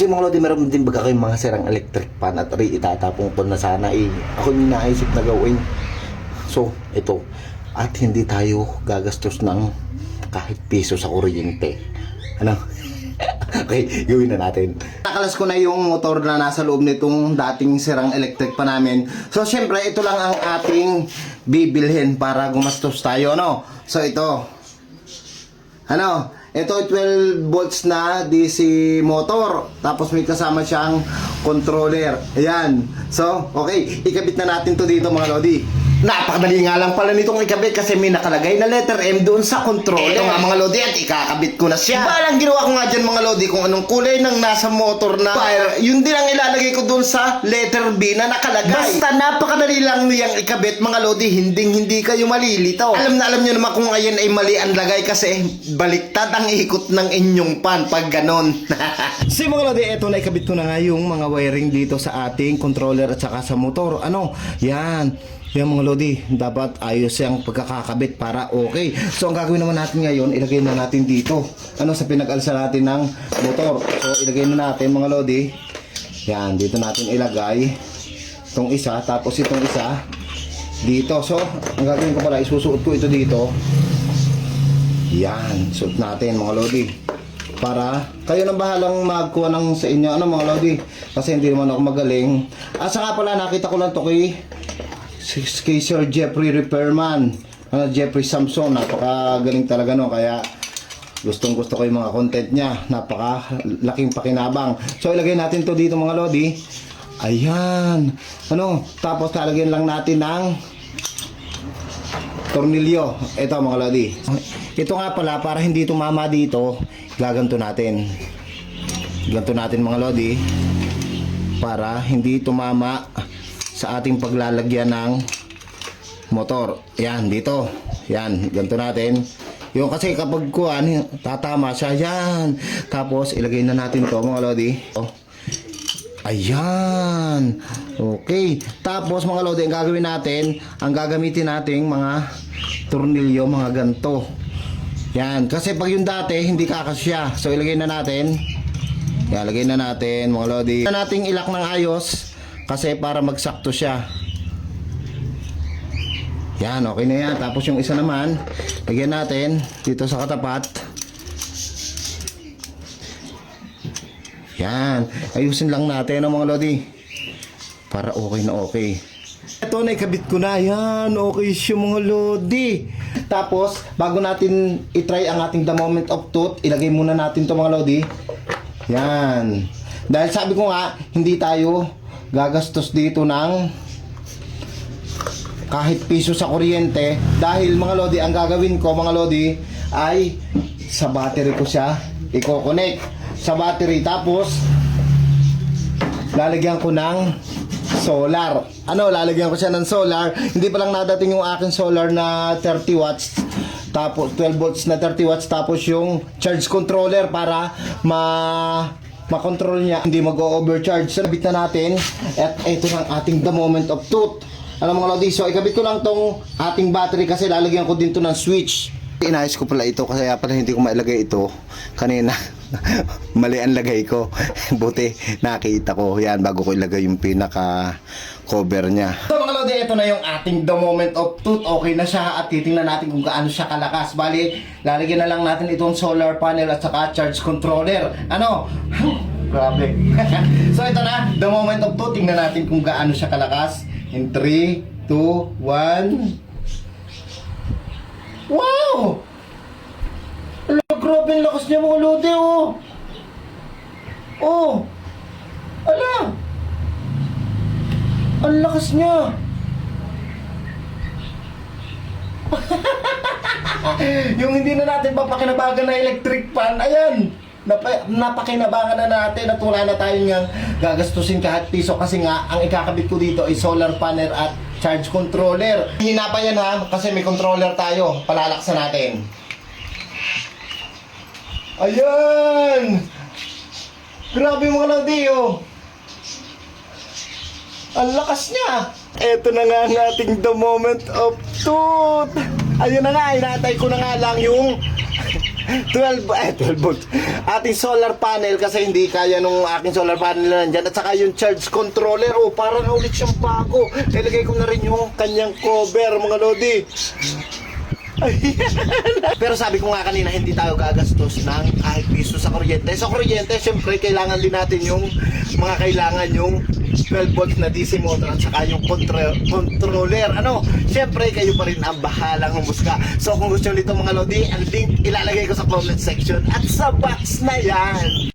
Kasi mga lodi, meron din baga kayong mga sirang electric pan at itatapong po na sana ako yung naisip na gawin. So, ito. At hindi tayo gagastos ng kahit piso sa kuryente. Ano? Okay, gawin na natin. Nakalas ko na yung motor na nasa loob nitong dating sirang electric pa namin. So, syempre, ito lang ang ating bibilhin para gumastos tayo, no? So, ito. Ano? Ito 12 volts na DC motor. Tapos may kasama siyang controller. Ayan. So, okay. Ikabit na natin to dito mga lodi. Napakadali nga lang pala nitong ikabit kasi may nakalagay na letter M doon sa controller. Ito nga mga lodi at ikakabit ko na siya. Balang ginawa ko nga dyan mga lodi kung anong kulay ng nasa motor na wire. Yun din ang ilalagay ko doon sa letter B na nakalagay. Basta napakadali lang niyang ikabit mga lodi. Hindi kayo malilito. Alam nyo naman kung ayan ay mali ang lagay kasi baliktad ang ikot ng inyong pan pag ganon. So mga lodi, eto na ikabit ko na nga yung mga wiring dito sa ating controller at saka sa motor. Ano? Yan. Yan mga lodi, dapat ayos yung pagkakakabit para okay. So ang gagawin naman natin ngayon, ilagay na natin dito. Ano, sa pinag-alsa natin ng motor. So ilagay na natin mga lodi. Yan, dito natin ilagay itong isa, tapos itong isa dito. So ang gagawin ko pala, isusuot ko ito dito. Yan, suot natin mga lodi. Para kayo nang bahalang magkuha ng sa inyo, ano mga lodi. Kasi hindi naman ako magaling. Saka pala, nakita ko lang to kay Sir Jeffrey Repairman, Jeffrey Samson, napakagaling talaga no, kaya gustong gusto ko yung mga content niya, napakalaking pakinabang. So ilagay natin to dito mga lodi. Ayan, ano, tapos lalagyan lang natin ng tornilyo. Ito mga lodi, ito nga pala, para hindi tumama dito, gaganto natin mga lodi, para hindi tumama sa ating paglalagyan ng motor. Yan, dito. Yan, ganito natin. Yung kasi kapag kuhan, tatama siya. Yan. Tapos, ilagay na natin to mga lodi. Ayan. Okay. Tapos, mga lodi, ang gagawin natin, ang gagamitin nating mga tornilyo, mga ganto. Yan. Kasi pag yung dati, hindi kakasya. So, ilagay na natin. Yan, ilagay na natin, mga lodi. Na nating ilak ng ayos. Kasi para magsakto siya. Yan, okay na yan. Tapos yung isa naman, lagyan natin dito sa katapat. Yan. Ayusin lang natin ang mga lodi. Para okay na okay. Ito, naikabit ko na. Yan, okay siya mga lodi. Tapos, bago natin itry ang ating the moment of truth, ilagay muna natin to mga lodi. Yan. Dahil sabi ko nga, hindi tayo gagastos dito ng kahit piso sa kuryente. Dahil mga lodi, ang gagawin ko mga lodi ay sa battery ko siya i-connect sa battery. Tapos lalagyan ko ng solar. Ano, lalagyan ko siya ng solar. Hindi pa lang nadating yung aking solar na 30 watts. Tapos 12 volts na 30 watts. Tapos yung charge controller para makontrol niya, hindi mag-overcharge. So, ikabit na natin. At ito ang ating the moment of truth. Alam mga lodi, so ikabit ko lang tong ating battery kasi lalagyan ko din to ng switch. Inayos ko pala ito kasi pala hindi ko mailagay ito kanina. Mali ang lagay ko. Buti nakita ko yan bago ko ilagay yung pinaka cover niya. So mga lodi, ito na yung ating the moment of truth. Okay na siya at titingnan natin kung gaano siya kalakas. Bali, lalagyan na lang natin itong solar panel at saka charge controller. Ano? Grabe. So ito na, the moment of truth. Tingnan natin kung gaano siya kalakas. In 3, 2, 1. Wow! Ala, grabe ang lakas niya mga lodi, oh! Oh! Ala! Ang lakas niya! Yung hindi na natin papakinabangan na electric fan, ayan! Napakinabangan na natin at wala na tayong gagastusin kahit piso kasi nga ang ikakabit ko dito ay solar panel at charge controller. Hina pa yan ha, kasi may controller tayo. Palalaksan natin. Ayan! Grabe mga lodi, oh! Ang lakas niya! Eto na nga ang ating the moment of truth! Ayun na nga, inatay ko na nga lang yung 12 volts. Ating solar panel kasi hindi kaya nung aking solar panel na nandyan. At saka yung charge controller. Oh, para na ulit siyang bago. Ilagay ko na rin yung kanyang cover, mga lodi. Pero sabi ko nga kanina, hindi tayo gagastos ng kahit piso sa kuryente. Sa kuryente, syempre, kailangan din natin yung mga kailangan yung 12 volts na DC motor at saka yung controller. Ano, syempre, kayo pa rin ang bahalang humusga. So, kung gusto nyo nito mga lodi, ang link ilalagay ko sa comment section at sa box na yan.